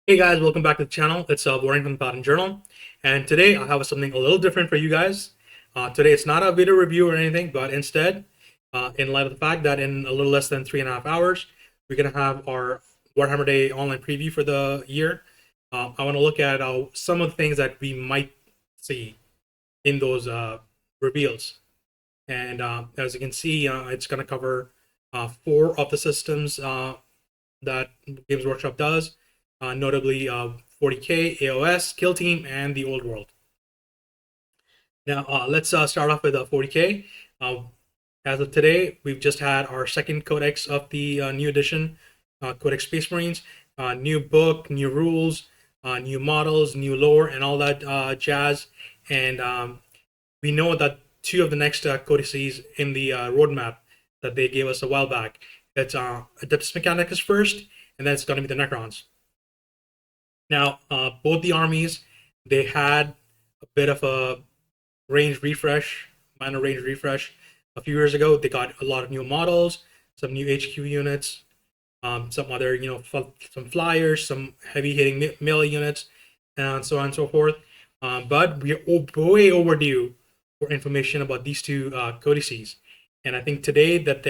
Hey guys, welcome back to the channel. It's Warrington Pattern Journal, and today I have something a little different for you guys. Today it's not a video review or anything, but instead, in light of the fact that in a little less than 3.5 hours, we're gonna have our Warhammer Day online preview for the year. I want to look at some of the things that we might see in those reveals, and as you can see, it's gonna cover four of the systems that Games Workshop does, notably 40K, AOS, Kill Team, and the Old World. Now, let's start off with 40K. Uh, as of today, we've just had our second codex of the new edition, Codex Space Marines. New book, new rules, new models, new lore, and all that jazz. And we know that two of the next codices in the roadmap that they gave us a while back, it's Adeptus Mechanicus first, and then it's going to be the Necrons. Now, both the armies, they had a bit of a range refresh, minor range refresh. A few years ago, they got a lot of new models, some new HQ units, some other, some flyers, some heavy hitting melee units, and so on and so forth. But we're way overdue for information about these two codices. And I think today that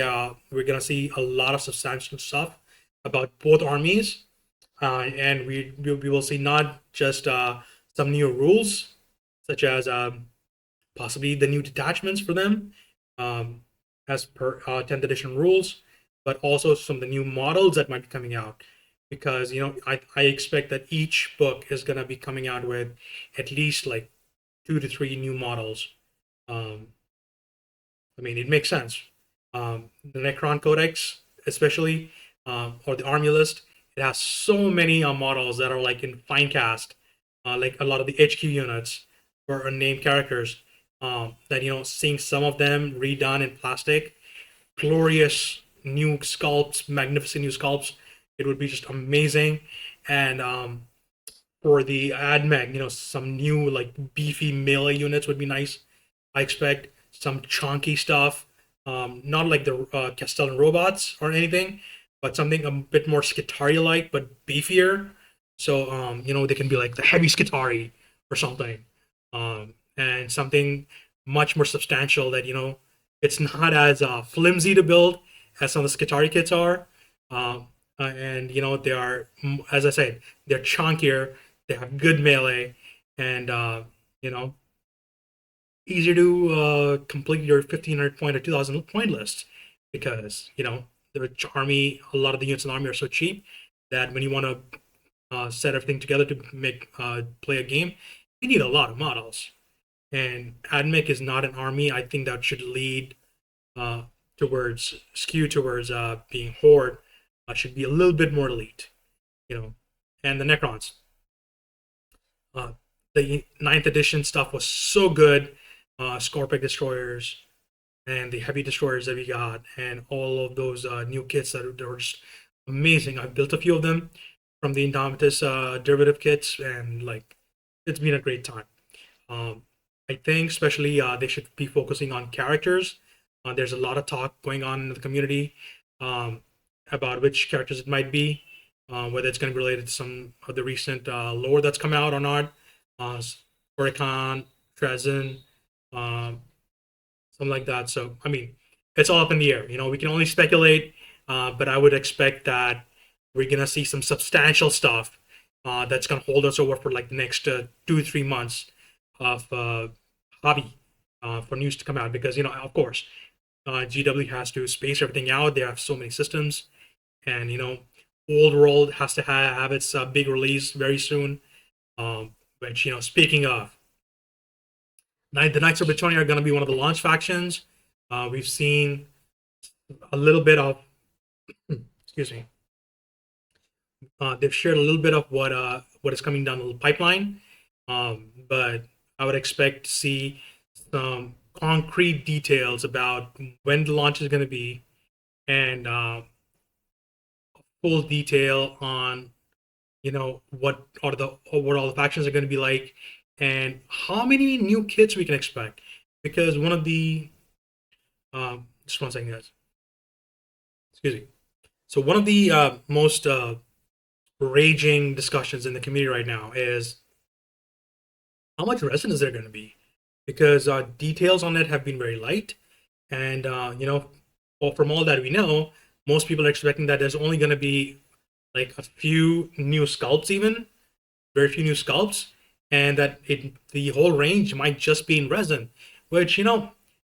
we're going to see a lot of substantial stuff about both armies, and we will see not just some new rules, such as possibly the new detachments for them, um, as per 10th edition rules, but also some of the new models that might be coming out. Because I expect that each book is gonna be coming out with at least like 2 to 3 new models. Um, I mean, it makes sense. The Necron Codex, especially, or the Army List, it has so many models that are like in fine cast, like a lot of the HQ units or named characters. That seeing some of them redone in plastic, glorious new sculpts, magnificent new sculpts, it would be just amazing. And for the AdMech, some new like beefy melee units would be nice. I expect some chunky stuff, not like the Castellan robots or anything, but something a bit more Skitarii-like, but beefier. So, they can be like the heavy Skitarii or something, and something much more substantial that it's not as flimsy to build as some of the Skitarii kits are. And they are, as I said, they're chunkier. They have good melee, and you know easier to complete your 1,500 point or 2,000 point list, because the army, a lot of the units in the army are so cheap that when you want to set everything together to make play a game, you need a lot of models. And AdMech is not an army I think that should lead uh, towards skew towards being horde. Should be a little bit more elite, you know. And the Necrons, uh, the ninth edition stuff was so good. Scorpic destroyers and the heavy destroyers that we got, and all of those new kits that were just amazing. I've built a few of them from the Indomitus derivative kits, and like it's been a great time. Um, I think especially they should be focusing on characters. There's a lot of talk going on in the community um, about which characters it might be, whether it's going to be related to some of the recent lore that's come out or not. Uh, Oricon, Trezen, um, something like that. So, I mean, it's all up in the air. We can only speculate, but I would expect that we're gonna see some substantial stuff that's gonna hold us over for like the next 2 to 3 months of hobby for news to come out. Because of course, GW has to space everything out. They have so many systems, and Old World has to have its big release very soon. Which speaking of, the Knights of Britannia are going to be one of the launch factions. We've seen a little bit of, excuse me, they've shared a little bit of what is coming down the pipeline, but I would expect to see some concrete details about when the launch is going to be, and full detail on what all the factions are going to be like, and how many new kits we can expect. Because one of the just one second, guys. Excuse me. So one of the most raging discussions in the community right now is how much resin is there going to be? Because details on it have been very light, and well, from all that we know, most people are expecting that there's only going to be like a few new sculpts, even very few new sculpts, and that the whole range might just be in resin, which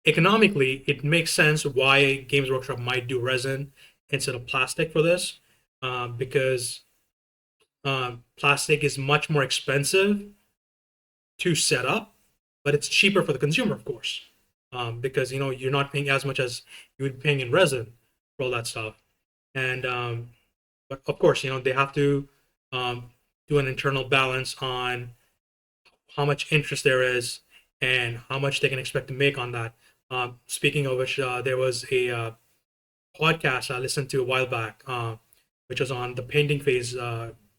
economically it makes sense why Games Workshop might do resin instead of plastic for this, because plastic is much more expensive to set up, but it's cheaper for the consumer, of course, because you're not paying as much as you would be paying in resin for all that stuff, and but of course they have to um, do an internal balance on how much interest there is and how much they can expect to make on that. Speaking of which, there was a podcast I listened to a while back, which was on the Painting Phase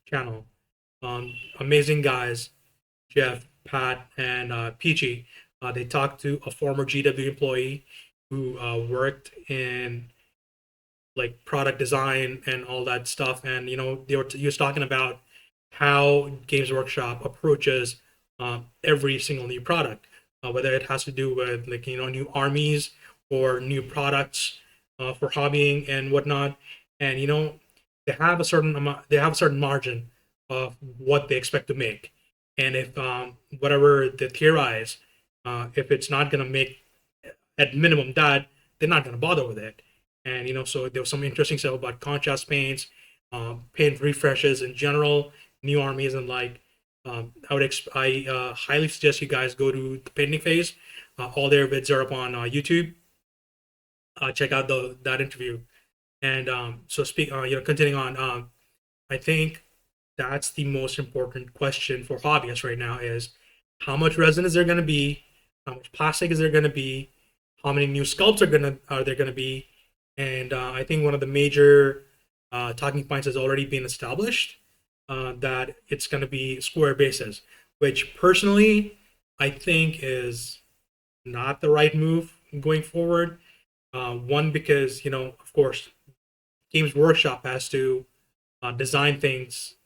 channel. Amazing guys, Jeff, Pat, and Peachy. They talked to a former GW employee who worked in like product design and all that stuff, and he was talking about how Games Workshop approaches every single new product, whether it has to do with like new armies or new products for hobbying and whatnot, and they have a certain amount, they have a certain margin of what they expect to make, and if whatever they theorize, if it's not going to make at minimum that, they're not going to bother with it. And so there was some interesting stuff about contrast paints, paint refreshes in general, new armies, and like I highly suggest you guys go to the painting phase. All their vids are up on YouTube. Check out that interview. And so continuing on, I think that's the most important question for hobbyists right now is how much resin is there going to be, how much plastic is there going to be, how many new sculpts are there going to be, and I think one of the major talking points has already been established, that it's going to be square bases, which personally I think is not the right move going forward. One, because of course, Games Workshop has to design things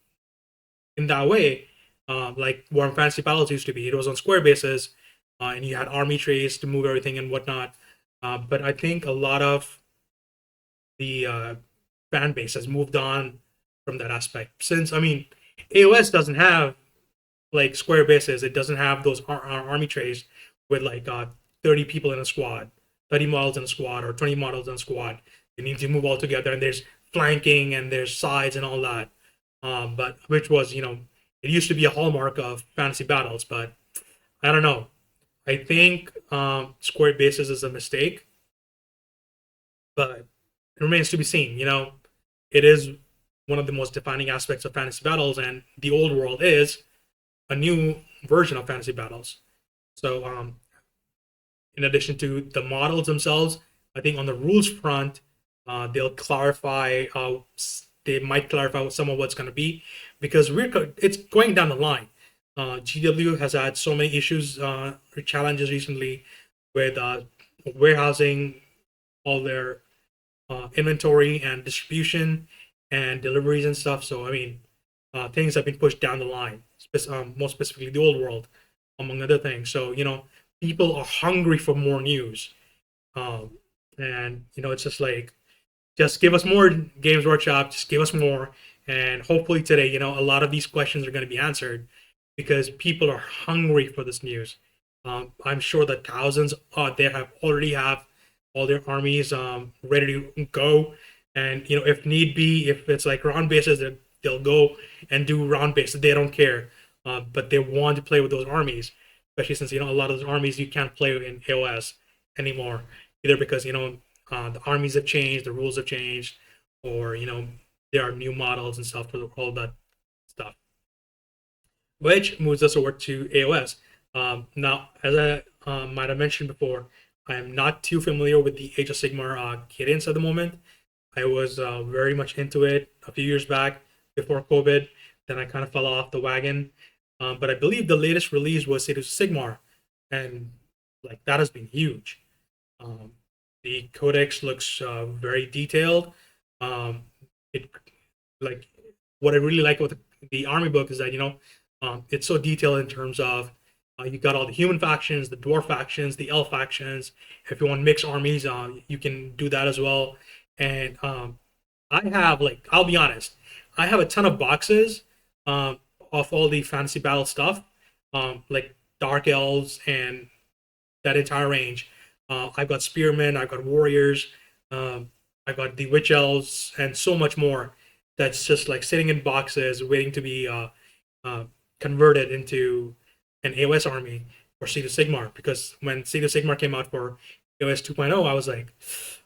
in that way, like Warhammer Fantasy Battles used to be. It was on square bases, and you had army trees to move everything and whatnot. But I think a lot of the fan base has moved on from that aspect. Since I mean, AOS doesn't have like square bases. It doesn't have those army trays with like 30 people in a squad, 30 models in a squad, or 20 models in a squad. You need to move all together, and there's flanking and there's sides and all that. But which was it used to be a hallmark of fantasy battles, but I don't know. I think square bases is a mistake, but it remains to be seen. It is one of the most defining aspects of fantasy battles, and the old world is a new version of fantasy battles. So, in addition to the models themselves, I think on the rules front, they'll clarify. They might clarify some of what's going to be, because it's going down the line. GW has had so many issues, or challenges recently with warehousing all their inventory and distribution and deliveries and stuff. So I mean, things have been pushed down the line, more specifically the old world, among other things. So people are hungry for more news, and it's just like, just give us more, Games Workshop. Just give us more, and hopefully today, a lot of these questions are going to be answered because people are hungry for this news. I'm sure that thousands out there have all their armies ready to go, and if need be, if it's like round bases, they'll go and do round bases. They don't care, but they want to play with those armies, especially since a lot of those armies you can't play in AOS anymore, either because the armies have changed, the rules have changed, or there are new models and stuff for all that stuff. Which moves us over to AOS. Now, as I might have mentioned before, I am not too familiar with the Age of Sigmar cadence at the moment. I was very much into it a few years back before COVID. Then I kind of fell off the wagon. But I believe the latest release was Age of Sigmar, and like that has been huge. Um, the codex looks very detailed. It like what I really like with the army book is that it's so detailed in terms of you got all the human factions, the dwarf factions, the elf factions. If you want mixed armies, you can do that as well. And I have like I'll be honest, I have a ton of boxes um, of all the fantasy battle stuff, like dark elves and that entire range. I've got spearmen, I've got warriors, um, I've got the witch elves, and so much more. That's just like sitting in boxes, waiting to be uh, converted into an AOS army for Sea of Sigmar. Because when Sea of Sigmar came out for AOS 2.0, I was like,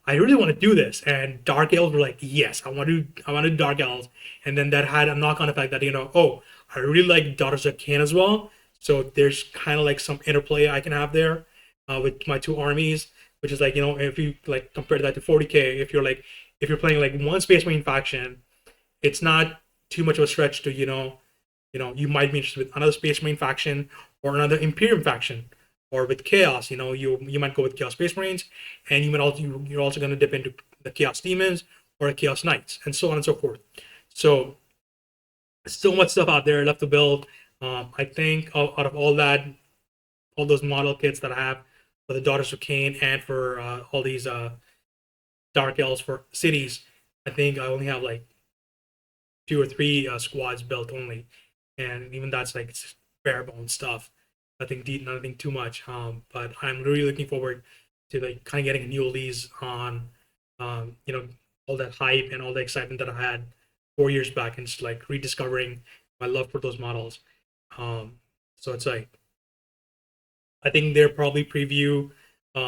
I really want to do this. And Dark Elves were like, yes, I want to do Dark Elves. And then that had a knock-on effect that oh, I really like Daughters of Cain as well. So there's kind of like some interplay I can have there with my two armies, which is like if you like compare that to 40k, if you're playing like one Space Marine faction, it's not too much of a stretch to you might be interested with another Space Marine faction or another Imperium faction, or with Chaos. You might go with Chaos Space Marines, and you're also going to dip into the Chaos Demons or the Chaos Knights, and so on and so forth. So so much stuff out there left to build. I think out of all that, all those model kits that I have for the Daughters of Cain and for all these Dark Elves for cities, I think I only have like two or three squads built only, and even that's like bare bone stuff. Nothing deep, nothing too much. But I'm really looking forward to like kind of getting a new lease on, all that hype and all the excitement that I had 4 years back, and just like rediscovering my love for those models. Um, so it's like I think they'll probably preview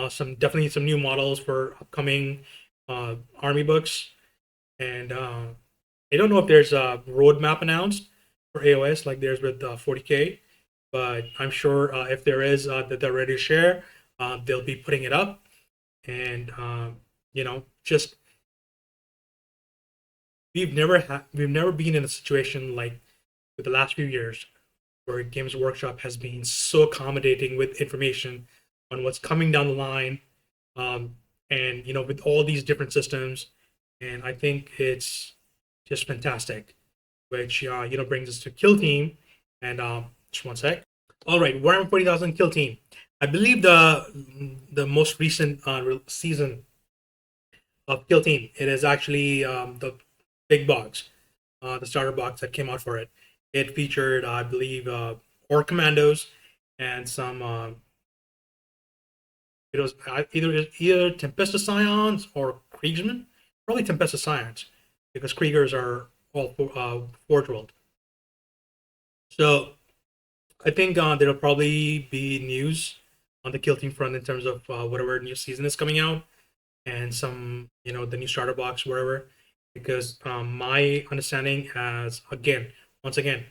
some definitely some new models for upcoming army books, and I don't know if there's a roadmap announced for AOS like there's with 40k, but I'm sure if there is that they're ready to share, they'll be putting it up, and just we've never been in a situation like with the last few years where Games Workshop has been so accommodating with information on what's coming down the line, um, and with all these different systems, and I think it's just fantastic. Which brings us to Kill Team, and just one sec. All right, Warhammer 40,000 Kill Team. I believe the most recent season of Kill Team. It is actually the big box, the starter box that came out for it. It featured, I believe, Orc Commandos and some. It was either Tempesta Scions or Kriegsmen. Probably Tempesta Scions, because Kriegers are all Forge World. So I think there'll probably be news on the Kill Team front in terms of whatever new season is coming out, and some the new starter box, whatever. Because my understanding has once again,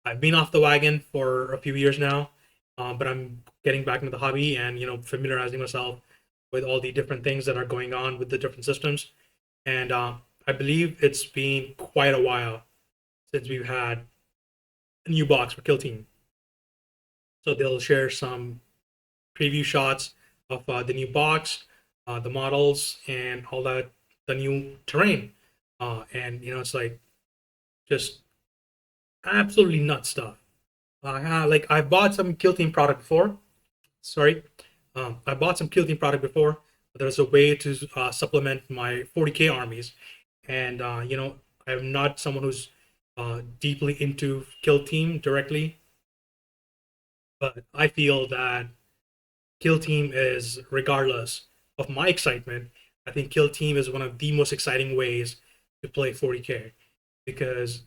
I've been off the wagon for a few years now, but I'm getting back into the hobby and familiarizing myself with all the different things that are going on with the different systems. And I believe it's been quite a while since we've had a new box for Kill Team. So they'll share some preview shots of the new box, the models, and all that, the new terrain. And it's like just absolutely nuts stuff. I bought some Kill Team product before. Sorry, I bought some Kill Team product before. But there's a way to supplement my 40k armies, and I'm not someone who's deeply into Kill Team directly, but I feel that Kill Team is, regardless of my excitement, I think Kill Team is one of the most exciting ways to play 40k, because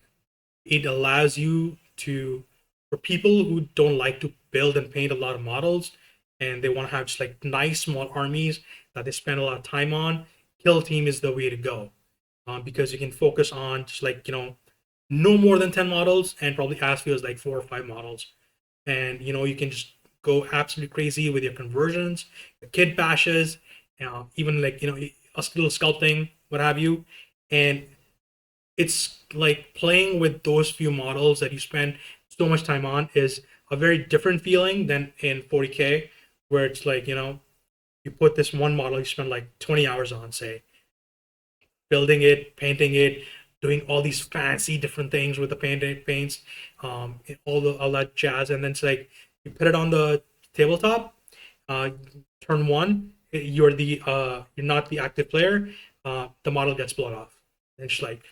it allows you to, for people who don't like to build and paint a lot of models and they want to have just like nice small armies that they spend a lot of time on, Kill Team is the way to go, because you can focus on just like no more than 10 models, and probably as few as like 4 or 5 models, and you can just go absolutely crazy with your conversions, your kit bashes, even like a little sculpting, what have you. And it's like playing with those few models that you spend so much time on is a very different feeling than in 40k, where it's like you put this one model you spend like 20 hours on, say, building it, painting it, doing all these fancy different things with the paints, all that jazz, and then it's like you put it on the tabletop. Turn one, you're not the active player. The model gets blown off. And it's like,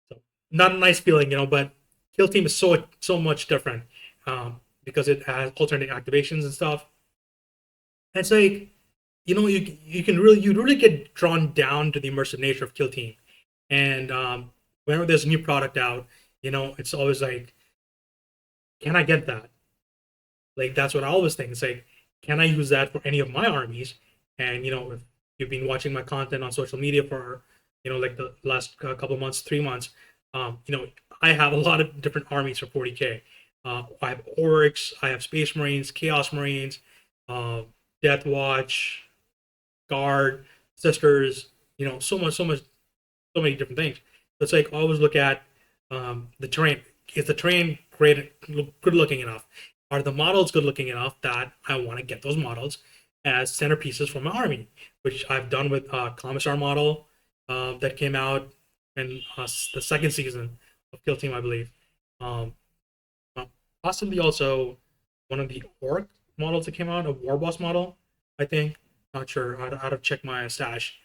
so not a nice feeling, But Kill Team is so much different, because it has alternate activations and stuff. And it's like, you really get drawn down to the immersive nature of Kill Team. And whenever there's a new product out, it's always like, can I get that? Like, that's what I always think. It's like, can I use that for any of my armies? And if you've been watching my content on social media for like the last couple of months, 3 months, I have a lot of different armies for 40k. I have orcs, I have space marines, chaos marines, death watch, guard, sisters. So many different things. So it's like, always look at the terrain. Is the terrain great, good looking enough? Are the models good looking enough that I want to get those models as centerpieces for my army, which I've done with Commissar model that came out in the second season of Kill Team, I believe. Um, Possibly also one of the orc models that came out, a war boss model, I think. Not sure. I'd have checked my stash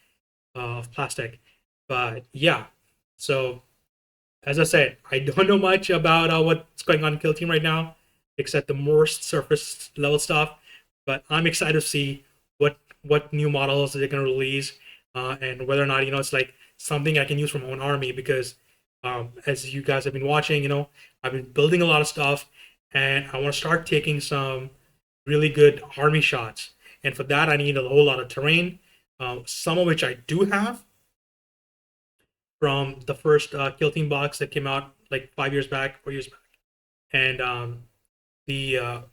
of plastic, but yeah. So as I said, I don't know much about what's going on in Kill Team right now, except the more surface level stuff. But I'm excited to see what new models they're going to release, and whether or not it's like something I can use for my own army. Because as you guys have been watching, I've been building a lot of stuff, and I want to start taking some really good army shots. And for that, I need a whole lot of terrain, some of which I do have from the first Kill Team box that came out like 5 years back, 4 years back, and the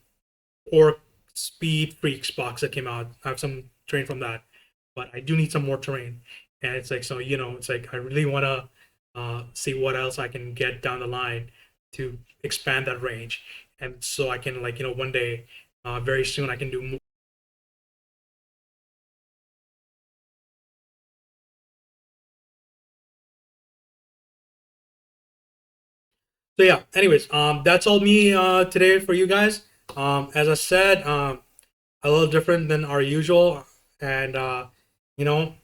Orc Speed Freaks box that came out. I have some terrain from that, but I do need some more terrain. And it's like, so it's like I really want to see what else I can get down the line to expand that range, and so I can, like, one day, very soon, I can do more. So yeah, anyways, that's all me today for you guys. As I said, a little different than our usual, and you know,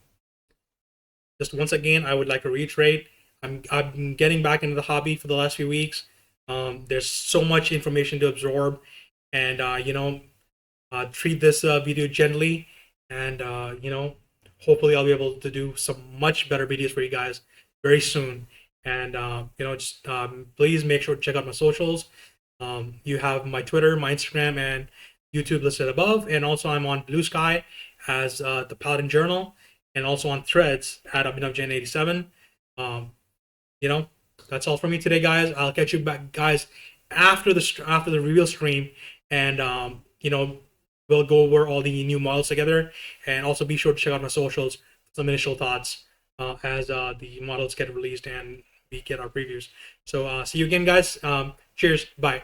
just once again, I would like to reiterate, I've been getting back into the hobby for the last few weeks. There's so much information to absorb, and treat this video gently, and hopefully I'll be able to do some much better videos for you guys very soon. And just please make sure to check out my socials. You have my Twitter, my Instagram, and YouTube listed above, and also I'm on Bluesky as the Paladin Journal, and also on Threads at AbhinavJain87. Um, you know, that's all from me today, guys. I'll catch you back, guys, after the reveal stream, and we'll go over all the new models together, and also be sure to check out my socials for some initial thoughts as the models get released and we get our previews. So see you again, guys. Cheers. Bye.